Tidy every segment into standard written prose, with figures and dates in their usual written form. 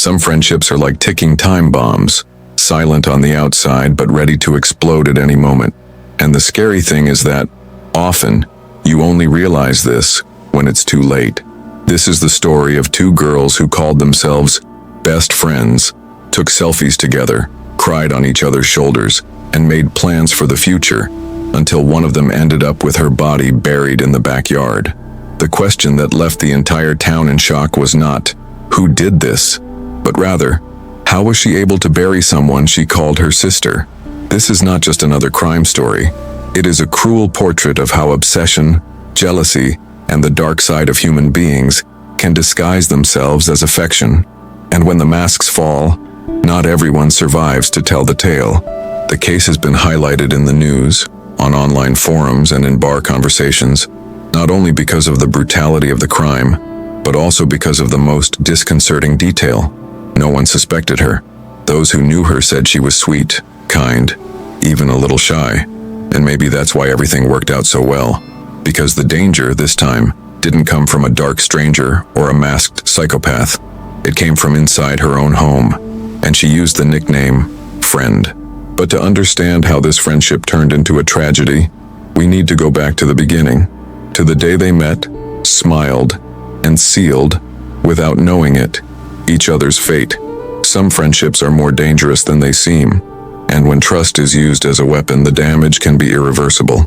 Some friendships are like ticking time bombs, silent on the outside but ready to explode at any moment. And the scary thing is that, often, you only realize this when it's too late. This is the story of two girls who called themselves best friends, took selfies together, cried on each other's shoulders, and made plans for the future, until one of them ended up with her body buried in the backyard. The question that left the entire town in shock was not, who did this? But rather, how was she able to bury someone she called her sister? This is not just another crime story. It is a cruel portrait of how obsession, jealousy, and the dark side of human beings can disguise themselves as affection. And when the masks fall, not everyone survives to tell the tale. The case has been highlighted in the news, on online forums, and in bar conversations, not only because of the brutality of the crime, but also because of the most disconcerting detail. No one suspected her. Those who knew her said she was sweet, kind, even a little shy. And maybe that's why everything worked out so well. Because the danger, this time, didn't come from a dark stranger or a masked psychopath. It came from inside her own home, and she used the nickname, Friend. But to understand how this friendship turned into a tragedy, we need to go back to the beginning, to the day they met, smiled, and sealed, without knowing it, each other's fate. Some friendships are more dangerous than they seem, and when trust is used as a weapon, the damage can be irreversible.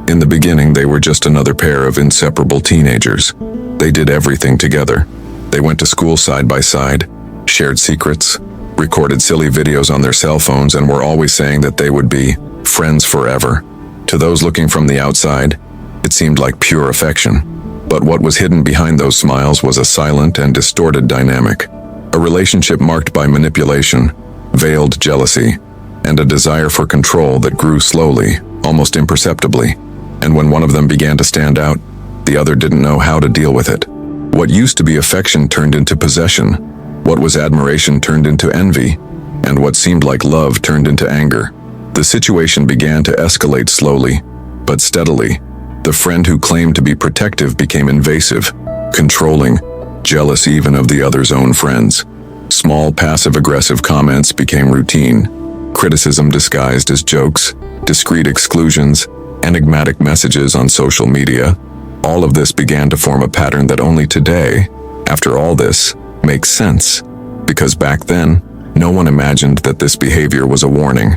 In the beginning, they were just another pair of inseparable teenagers. They did everything together. They went to school side by side, shared secrets, recorded silly videos on their cell phones, and were always saying that they would be friends forever. To those looking from the outside, it seemed like pure affection. But what was hidden behind those smiles was a silent and distorted dynamic. A relationship marked by manipulation, veiled jealousy, and a desire for control that grew slowly, almost imperceptibly. And when one of them began to stand out, the other didn't know how to deal with it. What used to be affection turned into possession. What was admiration turned into envy. And what seemed like love turned into anger. The situation began to escalate slowly, but steadily. The friend who claimed to be protective became invasive, controlling, jealous even of the other's own friends. Small passive-aggressive comments became routine. Criticism disguised as jokes, discreet exclusions, enigmatic messages on social media. All of this began to form a pattern that only today, after all this, makes sense. Because back then, no one imagined that this behavior was a warning,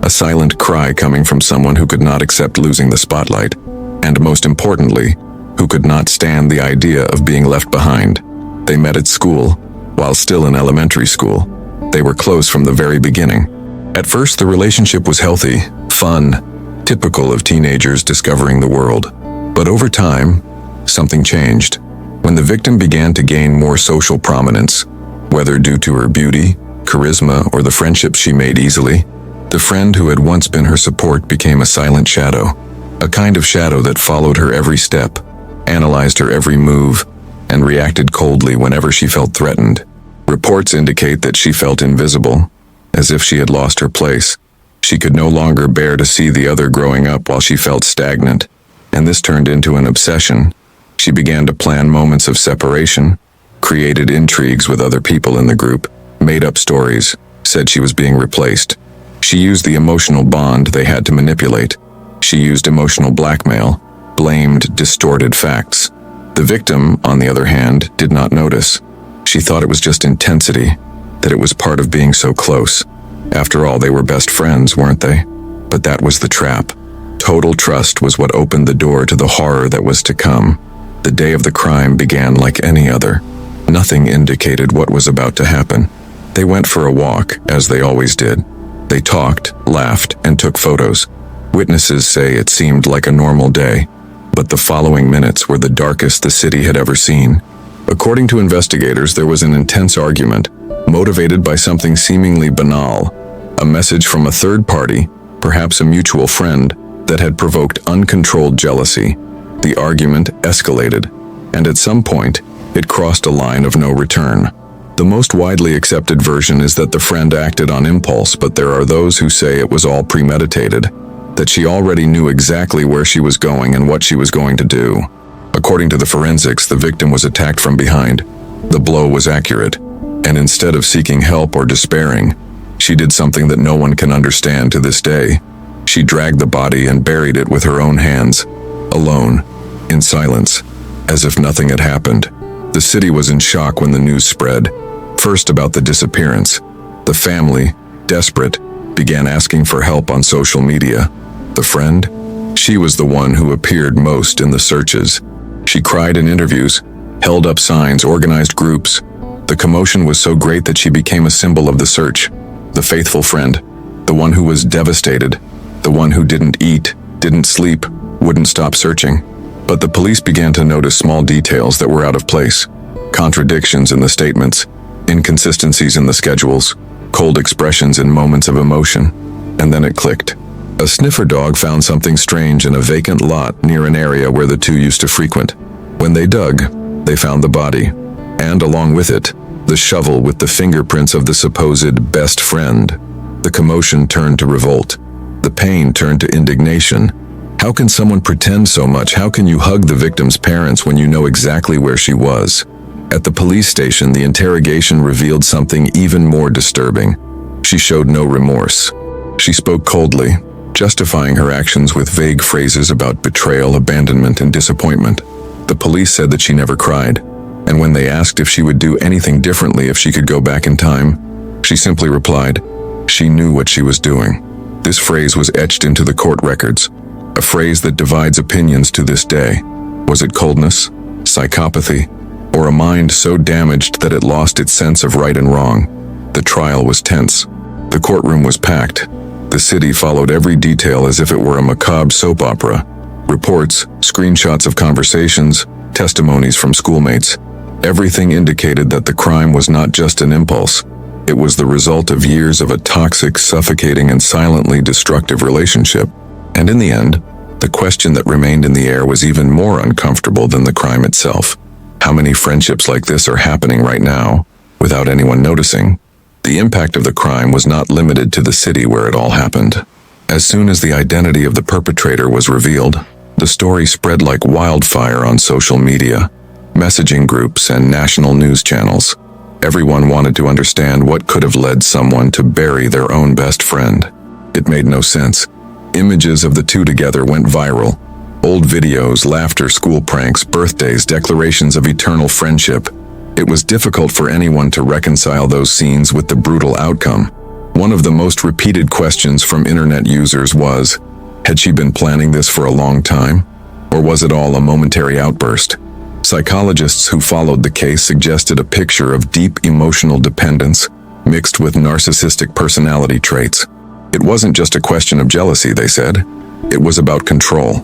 a silent cry coming from someone who could not accept losing the spotlight, and most importantly, who could not stand the idea of being left behind. They met at school, while still in elementary school. They were close from the very beginning. At first, the relationship was healthy, fun, typical of teenagers discovering the world. But over time, something changed. When the victim began to gain more social prominence, whether due to her beauty, charisma, or the friendships she made easily, the friend who had once been her support became a silent shadow. A kind of shadow that followed her every step, analyzed her every move, and reacted coldly whenever she felt threatened. Reports indicate that she felt invisible, as if she had lost her place. She could no longer bear to see the other growing up while she felt stagnant, and this turned into an obsession. She began to plan moments of separation, created intrigues with other people in the group, made up stories, said she was being replaced. She used the emotional bond they had to manipulate. She used emotional blackmail, blamed distorted facts. The victim, on the other hand, did not notice. She thought it was just intensity, that it was part of being so close. After all, they were best friends, weren't they? But that was the trap. Total trust was what opened the door to the horror that was to come. The day of the crime began like any other. Nothing indicated what was about to happen. They went for a walk, as they always did. They talked, laughed, and took photos. Witnesses say it seemed like a normal day, but the following minutes were the darkest the city had ever seen. According to investigators, there was an intense argument, motivated by something seemingly banal, a message from a third party, perhaps a mutual friend, that had provoked uncontrolled jealousy. The argument escalated, and at some point, it crossed a line of no return. The most widely accepted version is that the friend acted on impulse, but there are those who say it was all premeditated, that she already knew exactly where she was going and what she was going to do. According to the forensics, the victim was attacked from behind. The blow was accurate, And instead of seeking help or despairing, she did something that no one can understand to this day. She dragged the body and buried it with her own hands, alone, in silence, as if nothing had happened. The city was in shock when the news spread. First about the disappearance. The family, desperate, began asking for help on social media. The friend? She was the one who appeared most in the searches. She cried in interviews, held up signs, organized groups. The commotion was so great that she became a symbol of the search. The faithful friend, the one who was devastated, the one who didn't eat, didn't sleep, wouldn't stop searching. But the police began to notice small details that were out of place. Contradictions in the statements, inconsistencies in the schedules, cold expressions in moments of emotion. And then it clicked. A sniffer dog found something strange in a vacant lot near an area where the two used to frequent. When they dug, they found the body, and along with it, the shovel with the fingerprints of the supposed best friend. The commotion turned to revolt. The pain turned to indignation. How can someone pretend so much? How can you hug the victim's parents when you know exactly where she was? At the police station, the interrogation revealed something even more disturbing. She showed no remorse. She spoke coldly, justifying her actions with vague phrases about betrayal, abandonment, and disappointment. The police said that she never cried, and when they asked if she would do anything differently if she could go back in time, she simply replied, she knew what she was doing. This phrase was etched into the court records, a phrase that divides opinions to this day. Was it coldness, psychopathy, or a mind so damaged that it lost its sense of right and wrong? The trial was tense. The courtroom was packed. The city followed every detail as if it were a macabre soap opera. Reports, screenshots of conversations, testimonies from schoolmates. Everything indicated that the crime was not just an impulse. It was the result of years of a toxic, suffocating, and silently destructive relationship. And in the end, the question that remained in the air was even more uncomfortable than the crime itself. How many friendships like this are happening right now, without anyone noticing? The impact of the crime was not limited to the city where it all happened. As soon as the identity of the perpetrator was revealed, the story spread like wildfire on social media, messaging groups, and national news channels. Everyone wanted to understand what could have led someone to bury their own best friend. It made no sense. Images of the two together went viral. Old videos, laughter, school pranks, birthdays, declarations of eternal friendship. It was difficult for anyone to reconcile those scenes with the brutal outcome. One of the most repeated questions from internet users was, had she been planning this for a long time? Or was it all a momentary outburst? Psychologists who followed the case suggested a picture of deep emotional dependence mixed with narcissistic personality traits. It wasn't just a question of jealousy, they said. It was about control,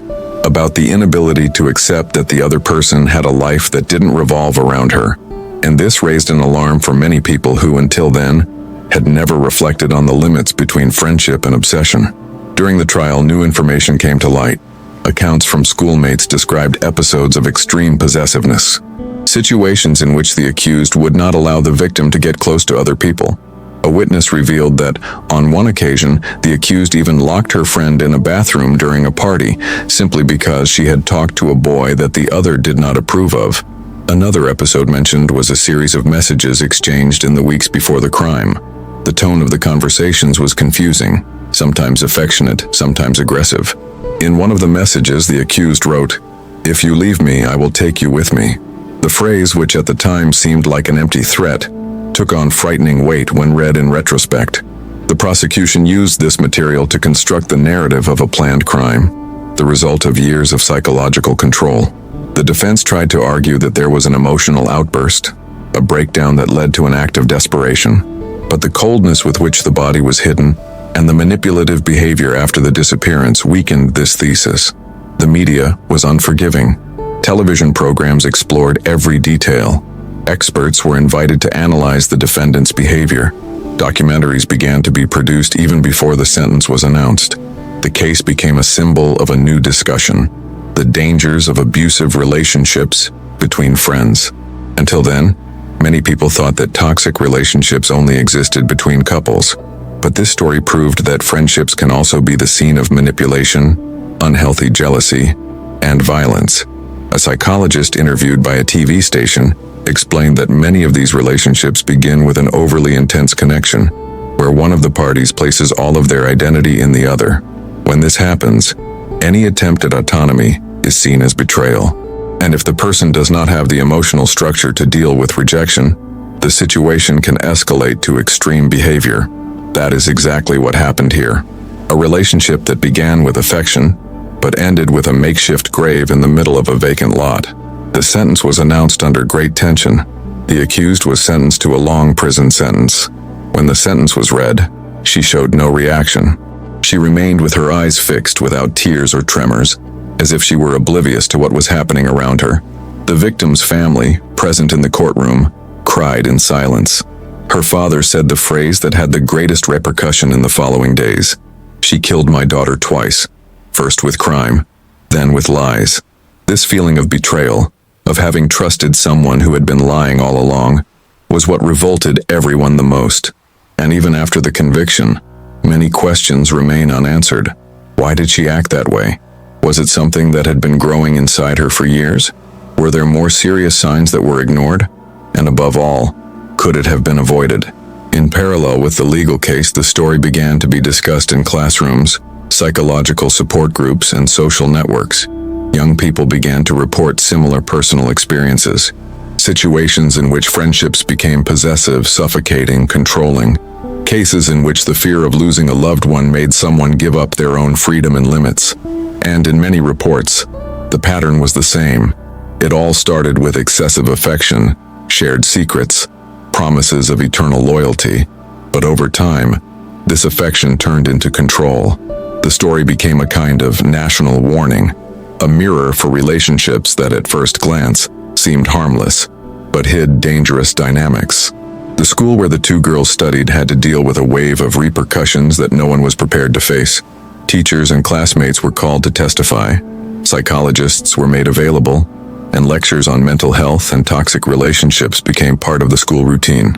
about the inability to accept that the other person had a life that didn't revolve around her. And this raised an alarm for many people who, until then, had never reflected on the limits between friendship and obsession. During the trial, new information came to light. Accounts from schoolmates described episodes of extreme possessiveness, situations in which the accused would not allow the victim to get close to other people. A witness revealed that, on one occasion, the accused even locked her friend in a bathroom during a party, simply because she had talked to a boy that the other did not approve of. Another episode mentioned was a series of messages exchanged in the weeks before the crime. The tone of the conversations was confusing, sometimes affectionate, sometimes aggressive. In one of the messages, the accused wrote, "If you leave me, I will take you with me." The phrase, which at the time seemed like an empty threat, took on frightening weight when read in retrospect. The prosecution used this material to construct the narrative of a planned crime, the result of years of psychological control. The defense tried to argue that there was an emotional outburst, a breakdown that led to an act of desperation. But the coldness with which the body was hidden and the manipulative behavior after the disappearance weakened this thesis. The media was unforgiving. Television programs explored every detail. Experts were invited to analyze the defendant's behavior. Documentaries began to be produced even before the sentence was announced. The case became a symbol of a new discussion, the dangers of abusive relationships between friends. Until then, many people thought that toxic relationships only existed between couples. But this story proved that friendships can also be the scene of manipulation, unhealthy jealousy, and violence. A psychologist interviewed by a TV station explained that many of these relationships begin with an overly intense connection, where one of the parties places all of their identity in the other. When this happens, any attempt at autonomy is seen as betrayal. And if the person does not have the emotional structure to deal with rejection, the situation can escalate to extreme behavior. That is exactly what happened here. A relationship that began with affection, but ended with a makeshift grave in the middle of a vacant lot. The sentence was announced under great tension. The accused was sentenced to a long prison sentence. When the sentence was read, she showed no reaction. She remained with her eyes fixed without tears or tremors, as if she were oblivious to what was happening around her. The victim's family, present in the courtroom, cried in silence. Her father said the phrase that had the greatest repercussion in the following days. She killed my daughter twice, first with crime, then with lies. This feeling of betrayal, of having trusted someone who had been lying all along, was what revolted everyone the most. And even after the conviction, many questions remain unanswered. Why did she act that way? Was it something that had been growing inside her for years? Were there more serious signs that were ignored? And above all, could it have been avoided? In parallel with the legal case, the story began to be discussed in classrooms, psychological support groups, and social networks. Young people began to report similar personal experiences, situations in which friendships became possessive, suffocating, controlling, cases in which the fear of losing a loved one made someone give up their own freedom and limits. And in many reports, the pattern was the same. It all started with excessive affection, shared secrets, promises of eternal loyalty, but over time, this affection turned into control. The story became a kind of national warning, a mirror for relationships that at first glance seemed harmless, but hid dangerous dynamics. The school where the two girls studied had to deal with a wave of repercussions that no one was prepared to face. Teachers and classmates were called to testify, psychologists were made available, and lectures on mental health and toxic relationships became part of the school routine.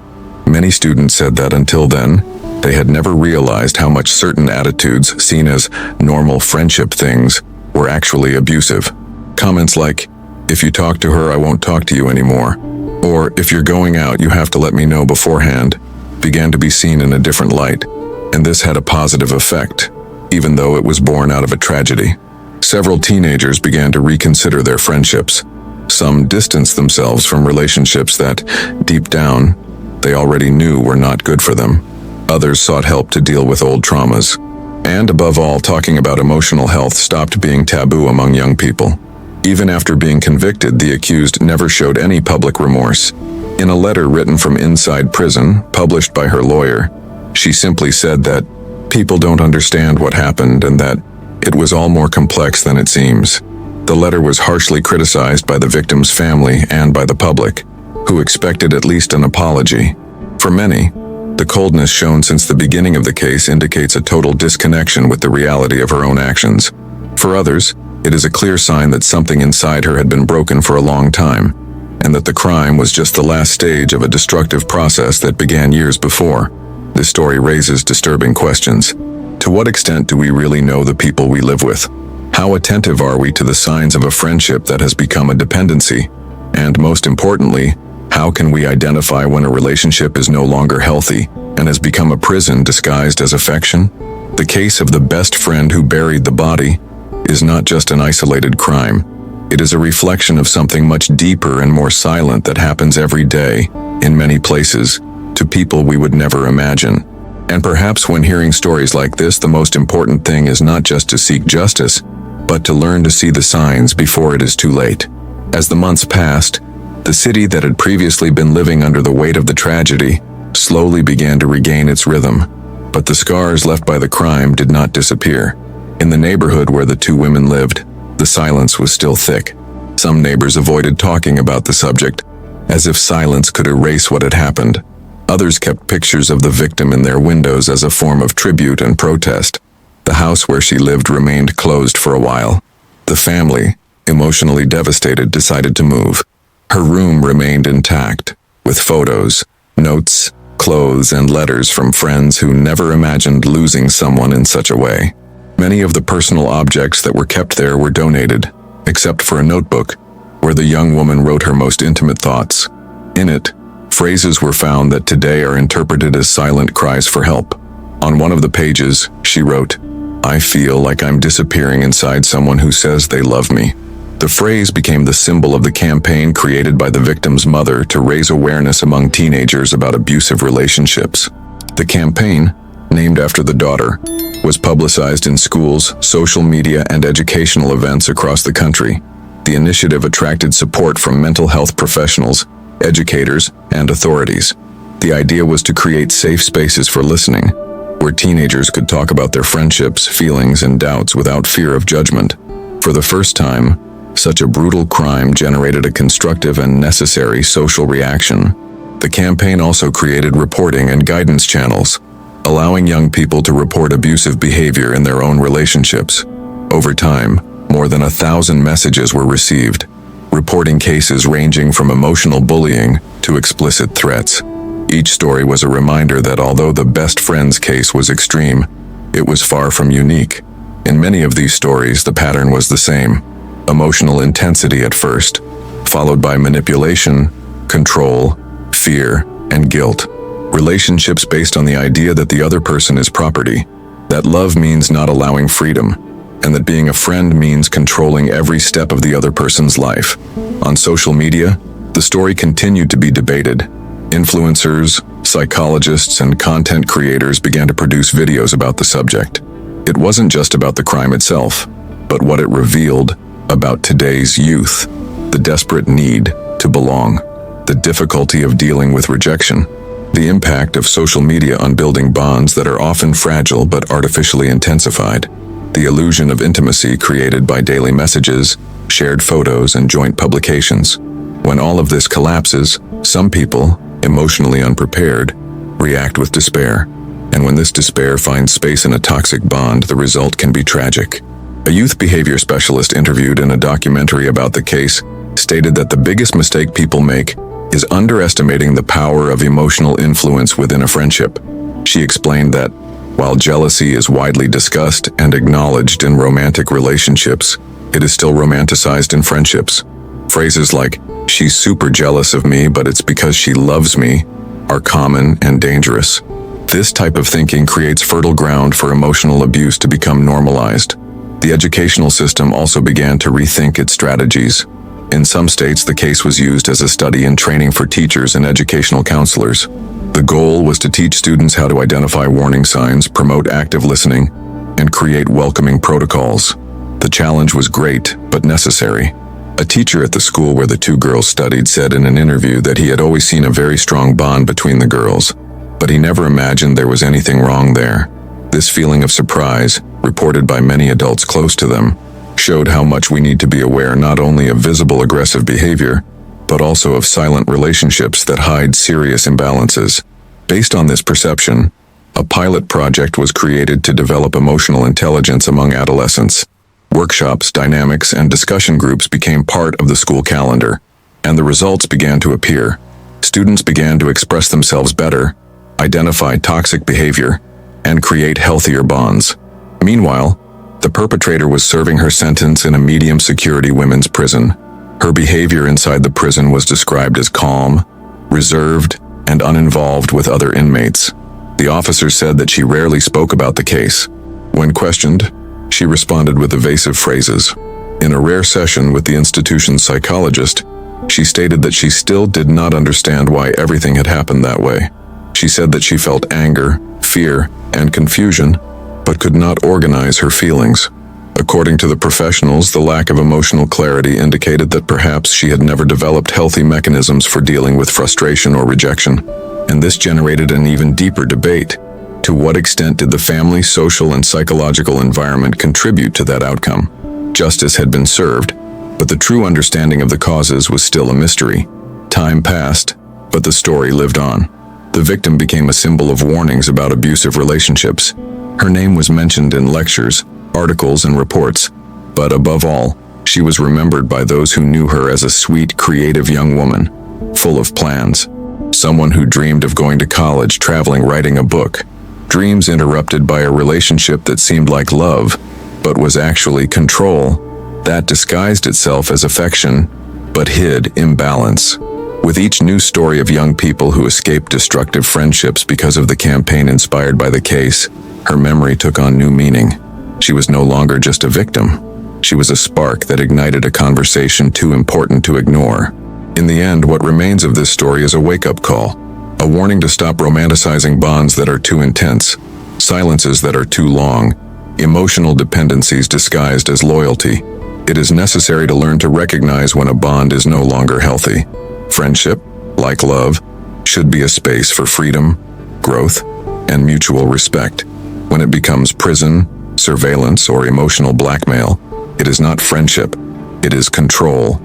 Many students said that until then, they had never realized how much certain attitudes seen as normal friendship things were actually abusive. Comments like, "If you talk to her, I won't talk to you anymore," or "If you're going out, you have to let me know beforehand," began to be seen in a different light, and this had a positive effect, even though it was born out of a tragedy. Several teenagers began to reconsider their friendships. Some distanced themselves from relationships that, deep down, they already knew were not good for them. Others sought help to deal with old traumas. And above all, talking about emotional health stopped being taboo among young people. Even after being convicted, the accused never showed any public remorse. In a letter written from inside prison, published by her lawyer, she simply said that people don't understand what happened and that it was all more complex than it seems. The letter was harshly criticized by the victim's family and by the public, who expected at least an apology. For many, the coldness shown since the beginning of the case indicates a total disconnection with the reality of her own actions. For others, it is a clear sign that something inside her had been broken for a long time, and that the crime was just the last stage of a destructive process that began years before. This story raises disturbing questions. To what extent do we really know the people we live with? How attentive are we to the signs of a friendship that has become a dependency? And most importantly, how can we identify when a relationship is no longer healthy and has become a prison disguised as affection? The case of the best friend who buried the body is not just an isolated crime. It is a reflection of something much deeper and more silent that happens every day, in many places, to people we would never imagine. And perhaps when hearing stories like this, the most important thing is not just to seek justice, but to learn to see the signs before it is too late. As the months passed, the city that had previously been living under the weight of the tragedy slowly began to regain its rhythm, but the scars left by the crime did not disappear. In the neighborhood where the two women lived, the silence was still thick. Some neighbors avoided talking about the subject, as if silence could erase what had happened. Others kept pictures of the victim in their windows as a form of tribute and protest. The house where she lived remained closed for a while. The family, emotionally devastated, decided to move. Her room remained intact, with photos, notes, clothes, and letters from friends who never imagined losing someone in such a way. Many of the personal objects that were kept there were donated, except for a notebook, where the young woman wrote her most intimate thoughts. In it, phrases were found that today are interpreted as silent cries for help. On one of the pages, she wrote, "I feel like I'm disappearing inside someone who says they love me." The phrase became the symbol of the campaign created by the victim's mother to raise awareness among teenagers about abusive relationships. The campaign, named after the daughter, was publicized in schools, social media, and educational events across the country. The initiative attracted support from mental health professionals, educators, and authorities. The idea was to create safe spaces for listening, where teenagers could talk about their friendships, feelings, and doubts without fear of judgment. For the first time, such a brutal crime generated a constructive and necessary social reaction. The campaign also created reporting and guidance channels, allowing young people to report abusive behavior in their own relationships. Over time, more than 1,000 messages were received, reporting cases ranging from emotional bullying to explicit threats. Each story was a reminder that although the best friend's case was extreme, it was far from unique. In many of these stories, the pattern was the same: emotional intensity at first, followed by manipulation, control, fear, and guilt. Relationships based on the idea that the other person is property, that love means not allowing freedom, and that being a friend means controlling every step of the other person's life. On social media, the story continued to be debated. Influencers, psychologists, and content creators began to produce videos about the subject. It wasn't just about the crime itself, but what it revealed about today's youth: the desperate need to belong, the difficulty of dealing with rejection, the impact of social media on building bonds that are often fragile but artificially intensified, the illusion of intimacy created by daily messages, shared photos, and joint publications. When all of this collapses, some people, emotionally unprepared, react with despair. And when this despair finds space in a toxic bond, the result can be tragic. A youth behavior specialist interviewed in a documentary about the case stated that the biggest mistake people make is underestimating the power of emotional influence within a friendship. She explained that, while jealousy is widely discussed and acknowledged in romantic relationships, it is still romanticized in friendships. Phrases like, "She's super jealous of me, but it's because she loves me," are common and dangerous. This type of thinking creates fertile ground for emotional abuse to become normalized. The educational system also began to rethink its strategies. In some states, the case was used as a study in training for teachers and educational counselors. The goal was to teach students how to identify warning signs, promote active listening, and create welcoming protocols. The challenge was great, but necessary. A teacher at the school where the two girls studied said in an interview that he had always seen a very strong bond between the girls, but he never imagined there was anything wrong there. This feeling of surprise, reported by many adults close to them, showed how much we need to be aware not only of visible aggressive behavior, but also of silent relationships that hide serious imbalances. Based on this perception, a pilot project was created to develop emotional intelligence among adolescents. Workshops, dynamics, and discussion groups became part of the school calendar, and the results began to appear. Students began to express themselves better, identify toxic behavior, and create healthier bonds. Meanwhile, the perpetrator was serving her sentence in a medium-security women's prison. Her behavior inside the prison was described as calm, reserved, and uninvolved with other inmates. The officer said that she rarely spoke about the case. When questioned, she responded with evasive phrases. In a rare session with the institution's psychologist, she stated that she still did not understand why everything had happened that way. She said that she felt anger, fear, and confusion, but could not organize her feelings. According to the professionals, the lack of emotional clarity indicated that perhaps she had never developed healthy mechanisms for dealing with frustration or rejection. And this generated an even deeper debate. To what extent did the family, social, and psychological environment contribute to that outcome? Justice had been served, but the true understanding of the causes was still a mystery. Time passed, but the story lived on. The victim became a symbol of warnings about abusive relationships. Her name was mentioned in lectures, articles, and reports, but above all, she was remembered by those who knew her as a sweet, creative young woman, full of plans. Someone who dreamed of going to college, traveling, writing a book. Dreams interrupted by a relationship that seemed like love, but was actually control, that disguised itself as affection, but hid imbalance. With each new story of young people who escaped destructive friendships because of the campaign inspired by the case, her memory took on new meaning. She was no longer just a victim. She was a spark that ignited a conversation too important to ignore. In the end, what remains of this story is a wake-up call, a warning to stop romanticizing bonds that are too intense, silences that are too long, emotional dependencies disguised as loyalty. It is necessary to learn to recognize when a bond is no longer healthy. Friendship, like love, should be a space for freedom, growth, and mutual respect. When it becomes prison, surveillance, or emotional blackmail, it is not friendship, it is control.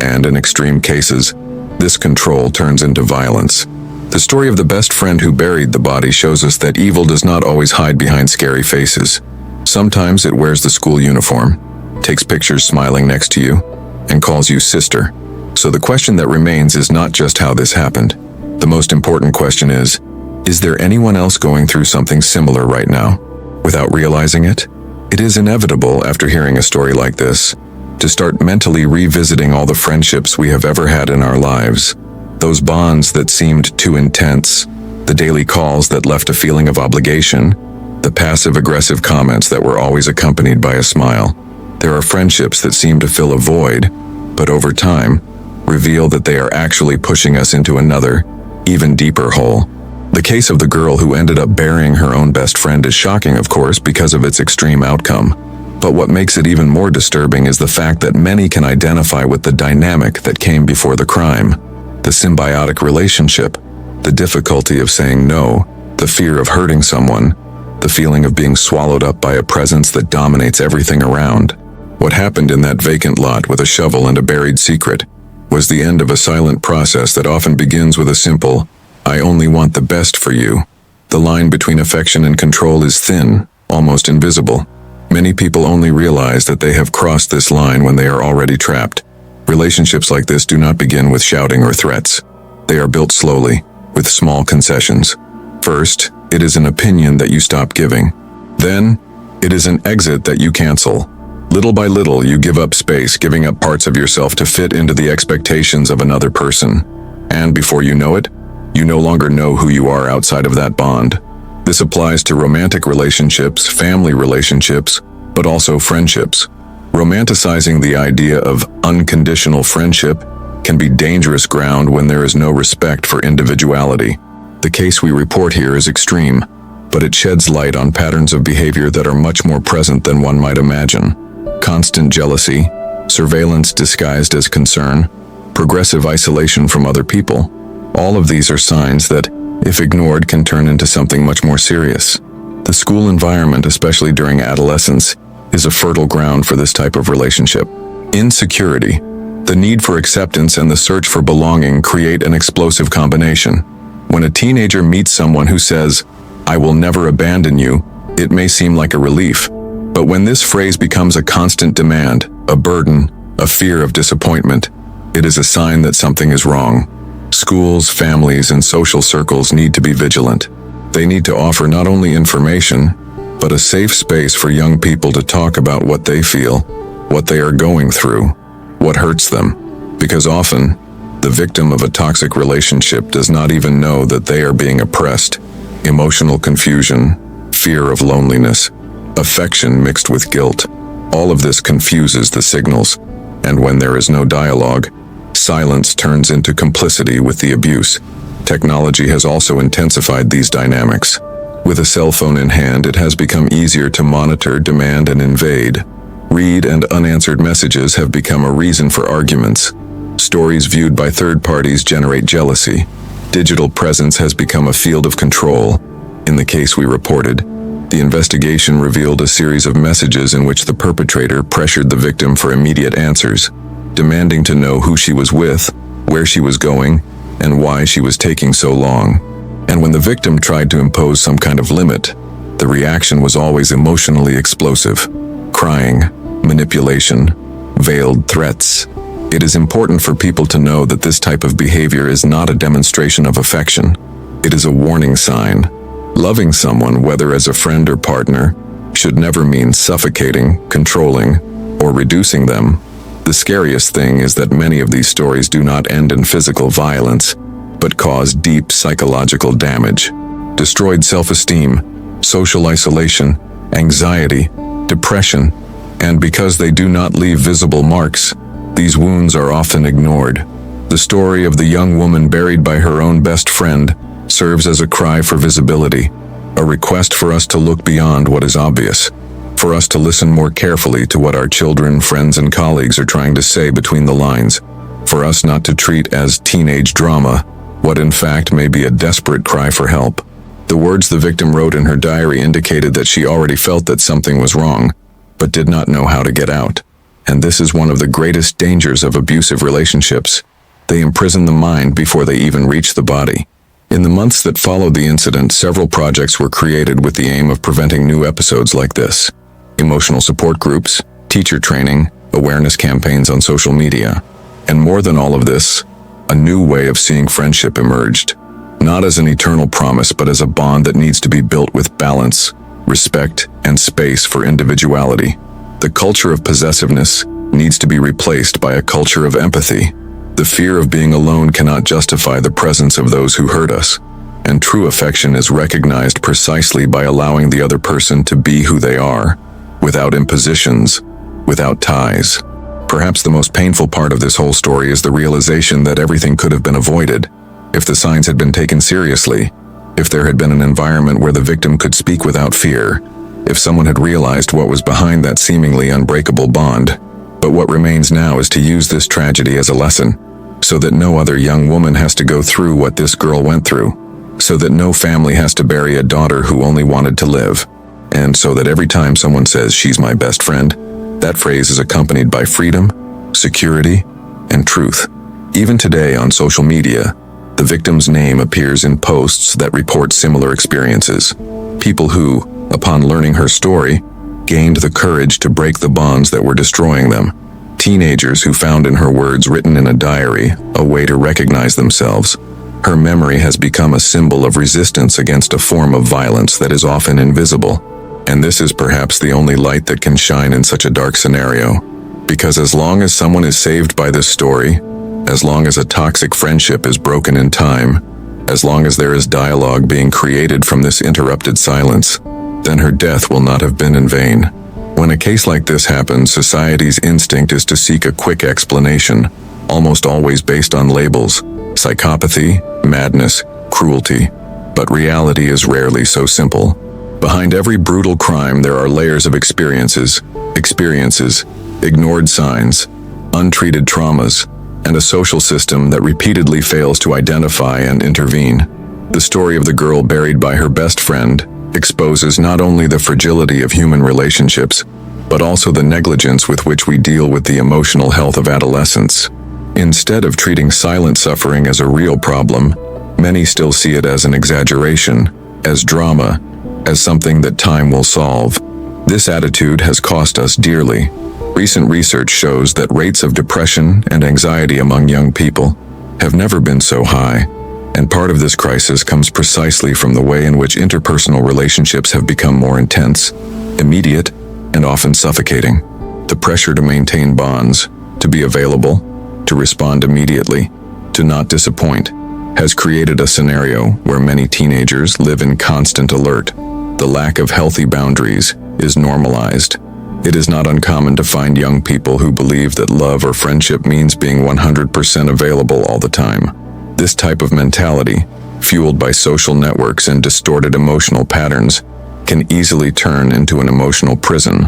And in extreme cases, this control turns into violence. The story of the best friend who buried the body shows us that evil does not always hide behind scary faces. Sometimes it wears the school uniform, takes pictures smiling next to you, and calls you sister. So the question that remains is not just how this happened. The most important question is there anyone else going through something similar right now, without realizing it? It is inevitable, after hearing a story like this, to start mentally revisiting all the friendships we have ever had in our lives. Those bonds that seemed too intense, the daily calls that left a feeling of obligation, the passive-aggressive comments that were always accompanied by a smile. There are friendships that seem to fill a void, but over time, reveal that they are actually pushing us into another, even deeper hole. The case of the girl who ended up burying her own best friend is shocking, of course, because of its extreme outcome. But what makes it even more disturbing is the fact that many can identify with the dynamic that came before the crime. The symbiotic relationship, the difficulty of saying no, the fear of hurting someone, the feeling of being swallowed up by a presence that dominates everything around. What happened in that vacant lot with a shovel and a buried secret was the end of a silent process that often begins with a simple, "I only want the best for you." The line between affection and control is thin, almost invisible. Many people only realize that they have crossed this line when they are already trapped. Relationships like this do not begin with shouting or threats. They are built slowly, with small concessions. First, it is an opinion that you stop giving. Then, it is an exit that you cancel. Little by little, you give up space, giving up parts of yourself to fit into the expectations of another person. And before you know it, you no longer know who you are outside of that bond. This applies to romantic relationships, family relationships, but also friendships. Romanticizing the idea of unconditional friendship can be dangerous ground when there is no respect for individuality. The case we report here is extreme, but it sheds light on patterns of behavior that are much more present than one might imagine. Constant jealousy, surveillance disguised as concern, progressive isolation from other people. All of these are signs that, if ignored, can turn into something much more serious. The school environment, especially during adolescence, is a fertile ground for this type of relationship. Insecurity, the need for acceptance, and the search for belonging create an explosive combination. When a teenager meets someone who says, "I will never abandon you," it may seem like a relief. But when this phrase becomes a constant demand, a burden, a fear of disappointment, it is a sign that something is wrong. Schools, families, and social circles need to be vigilant. They need to offer not only information, but a safe space for young people to talk about what they feel, what they are going through, what hurts them. Because often, the victim of a toxic relationship does not even know that they are being oppressed. Emotional confusion, fear of loneliness, affection mixed with guilt. All of this confuses the signals, and when there is no dialogue, silence turns into complicity with the abuse. Technology has also intensified these dynamics. With a cell phone in hand, it has become easier to monitor, demand, and invade. Read and unanswered messages have become a reason for arguments. Stories viewed by third parties generate jealousy. Digital presence has become a field of control. In the case we reported, the investigation revealed a series of messages in which the perpetrator pressured the victim for immediate answers, demanding to know who she was with, where she was going, and why she was taking so long. And when the victim tried to impose some kind of limit, the reaction was always emotionally explosive. Crying, manipulation, veiled threats. It is important for people to know that this type of behavior is not a demonstration of affection. It is a warning sign. Loving someone, whether as a friend or partner, should never mean suffocating, controlling, or reducing them. The scariest thing is that many of these stories do not end in physical violence, but cause deep psychological damage. Destroyed self-esteem, social isolation, anxiety, depression, and because they do not leave visible marks, these wounds are often ignored. The story of the young woman buried by her own best friend serves as a cry for visibility, a request for us to look beyond what is obvious, for us to listen more carefully to what our children, friends, and colleagues are trying to say between the lines, for us not to treat as teenage drama what in fact may be a desperate cry for help. The words the victim wrote in her diary indicated that she already felt that something was wrong, but did not know how to get out. And this is one of the greatest dangers of abusive relationships. They imprison the mind before they even reach the body. In the months that followed the incident, several projects were created with the aim of preventing new episodes like this. Emotional support groups, teacher training, awareness campaigns on social media. And more than all of this, a new way of seeing friendship emerged. Not as an eternal promise, but as a bond that needs to be built with balance, respect, and space for individuality. The culture of possessiveness needs to be replaced by a culture of empathy. The fear of being alone cannot justify the presence of those who hurt us, and true affection is recognized precisely by allowing the other person to be who they are, without impositions, without ties. Perhaps the most painful part of this whole story is the realization that everything could have been avoided if the signs had been taken seriously, if there had been an environment where the victim could speak without fear, if someone had realized what was behind that seemingly unbreakable bond. But what remains now is to use this tragedy as a lesson, so that no other young woman has to go through what this girl went through, so that no family has to bury a daughter who only wanted to live, and so that every time someone says, "She's my best friend," that phrase is accompanied by freedom, security, and truth. Even today on social media, the victim's name appears in posts that report similar experiences. People who, upon learning her story, gained the courage to break the bonds that were destroying them. Teenagers who found in her words written in a diary a way to recognize themselves. Her memory has become a symbol of resistance against a form of violence that is often invisible. And this is perhaps the only light that can shine in such a dark scenario. Because as long as someone is saved by this story, as long as a toxic friendship is broken in time, as long as there is dialogue being created from this interrupted silence, then her death will not have been in vain. When a case like this happens, society's instinct is to seek a quick explanation, almost always based on labels: psychopathy, madness, cruelty. But reality is rarely so simple. Behind every brutal crime there are layers of experiences, ignored signs, untreated traumas, and a social system that repeatedly fails to identify and intervene. The story of the girl buried by her best friend exposes not only the fragility of human relationships, but also the negligence with which we deal with the emotional health of adolescents. Instead of treating silent suffering as a real problem, many still see it as an exaggeration, as drama, as something that time will solve. This attitude has cost us dearly. Recent research shows that rates of depression and anxiety among young people have never been so high, and part of this crisis comes precisely from the way in which interpersonal relationships have become more intense, immediate, and often suffocating. The pressure to maintain bonds, to be available, to respond immediately, to not disappoint, has created a scenario where many teenagers live in constant alert. The lack of healthy boundaries is normalized. It is not uncommon to find young people who believe that love or friendship means being 100% available all the time. This type of mentality, fueled by social networks and distorted emotional patterns, can easily turn into an emotional prison.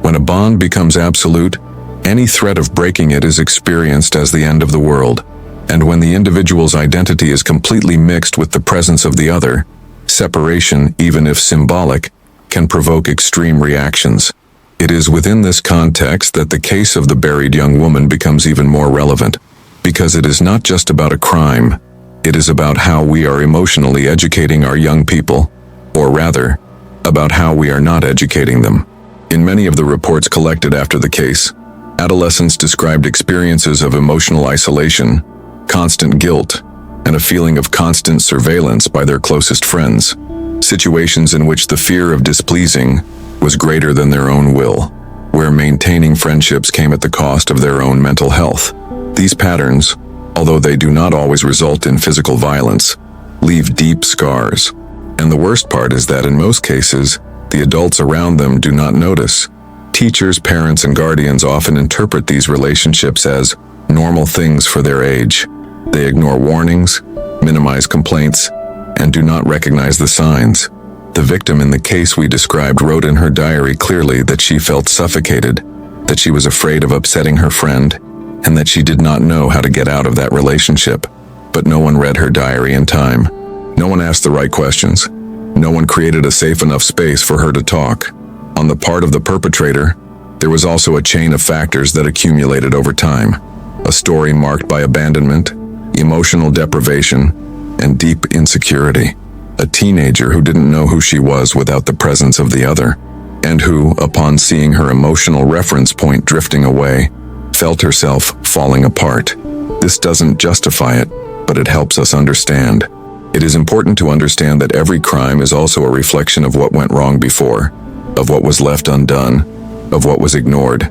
When a bond becomes absolute, any threat of breaking it is experienced as the end of the world. And when the individual's identity is completely mixed with the presence of the other, separation, even if symbolic, can provoke extreme reactions. It is within this context that the case of the buried young woman becomes even more relevant, because it is not just about a crime, it is about how we are emotionally educating our young people, or rather, about how we are not educating them. In many of the reports collected after the case, adolescents described experiences of emotional isolation, constant guilt, and a feeling of constant surveillance by their closest friends, situations in which the fear of displeasing was greater than their own will. where maintaining friendships came at the cost of their own mental health. These patterns, although they do not always result in physical violence, leave deep scars. And the worst part is that in most cases, the adults around them do not notice. Teachers, parents, and guardians often interpret these relationships as normal things for their age. They ignore warnings, minimize complaints, and do not recognize the signs. The victim in the case we described wrote in her diary clearly that she felt suffocated, that she was afraid of upsetting her friend, and that she did not know how to get out of that relationship. But no one read her diary in time. No one asked the right questions. No one created a safe enough space for her to talk. On the part of the perpetrator, there was also a chain of factors that accumulated over time. A story marked by abandonment, emotional deprivation, and deep insecurity. A teenager who didn't know who she was without the presence of the other, and who, upon seeing her emotional reference point drifting away, felt herself falling apart. This doesn't justify it, but it helps us understand. It is important to understand that every crime is also a reflection of what went wrong before, of what was left undone, of what was ignored,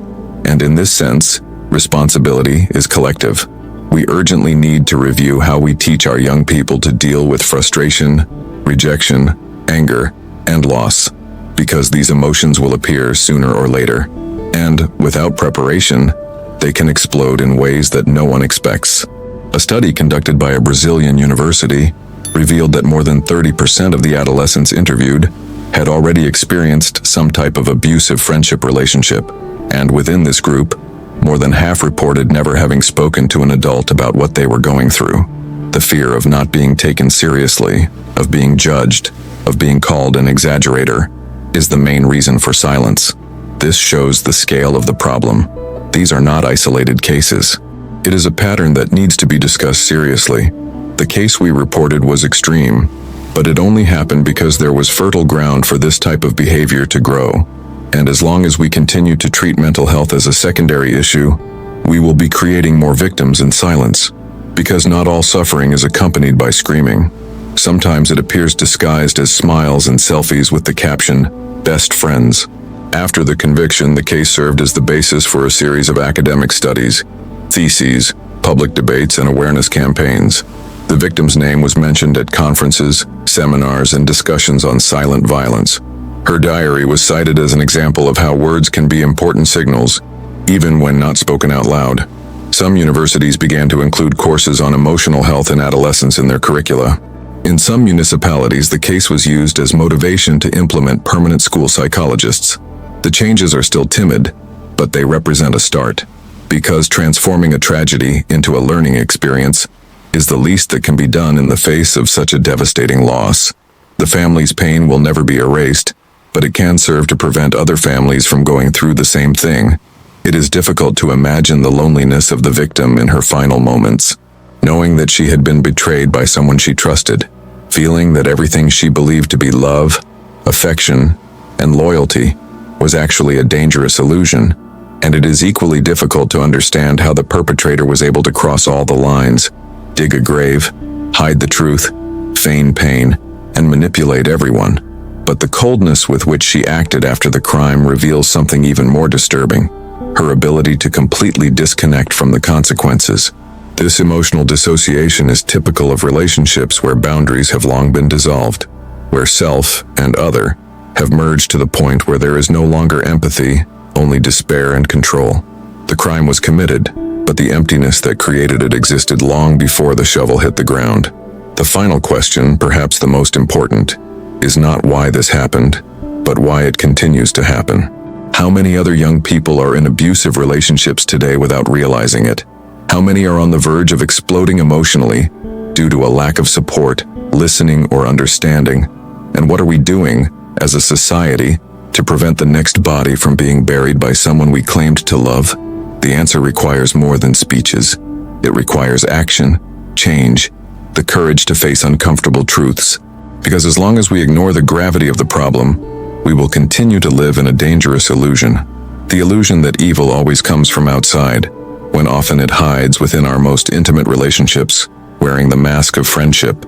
and in this sense, responsibility is collective. We urgently need to review how we teach our young people to deal with frustration, rejection, anger, and loss, because these emotions will appear sooner or later, and without preparation, they can explode in ways that no one expects. A study conducted by a Brazilian university revealed that more than 30% of the adolescents interviewed had already experienced some type of abusive friendship relationship, and within this group, more than half reported never having spoken to an adult about what they were going through. The fear of not being taken seriously, of being judged, of being called an exaggerator, is the main reason for silence. This shows the scale of the problem. These are not isolated cases. It is a pattern that needs to be discussed seriously. The case we reported was extreme, but it only happened because there was fertile ground for this type of behavior to grow. And as long as we continue to treat mental health as a secondary issue, we will be creating more victims in silence. Because not all suffering is accompanied by screaming. Sometimes it appears disguised as smiles and selfies with the caption, "Best friends." After the conviction, the case served as the basis for a series of academic studies, theses, public debates, and awareness campaigns. The victim's name was mentioned at conferences, seminars, and discussions on silent violence. Her diary was cited as an example of how words can be important signals, even when not spoken out loud. Some universities began to include courses on emotional health in adolescence in their curricula. In some municipalities, the case was used as motivation to implement permanent school psychologists. The changes are still timid, but they represent a start, because transforming a tragedy into a learning experience is the least that can be done in the face of such a devastating loss. The family's pain will never be erased, but it can serve to prevent other families from going through the same thing. It is difficult to imagine the loneliness of the victim in her final moments, knowing that she had been betrayed by someone she trusted, feeling that everything she believed to be love, affection, and loyalty was actually a dangerous illusion. And it is equally difficult to understand how the perpetrator was able to cross all the lines, dig a grave, hide the truth, feign pain, and manipulate everyone. But the coldness with which she acted after the crime reveals something even more disturbing: her ability to completely disconnect from the consequences. This emotional dissociation is typical of relationships where boundaries have long been dissolved, where self and other have merged to the point where there is no longer empathy, only despair and control. The crime was committed, but the emptiness that created it existed long before the shovel hit the ground. The final question, perhaps the most important, is not why this happened, but why it continues to happen. How many other young people are in abusive relationships today without realizing it? How many are on the verge of exploding emotionally due to a lack of support, listening, or understanding? And what are we doing, as a society, to prevent the next body from being buried by someone we claimed to love? The answer requires more than speeches. It requires action, change, the courage to face uncomfortable truths. Because as long as we ignore the gravity of the problem, we will continue to live in a dangerous illusion. The illusion that evil always comes from outside, when often it hides within our most intimate relationships, wearing the mask of friendship.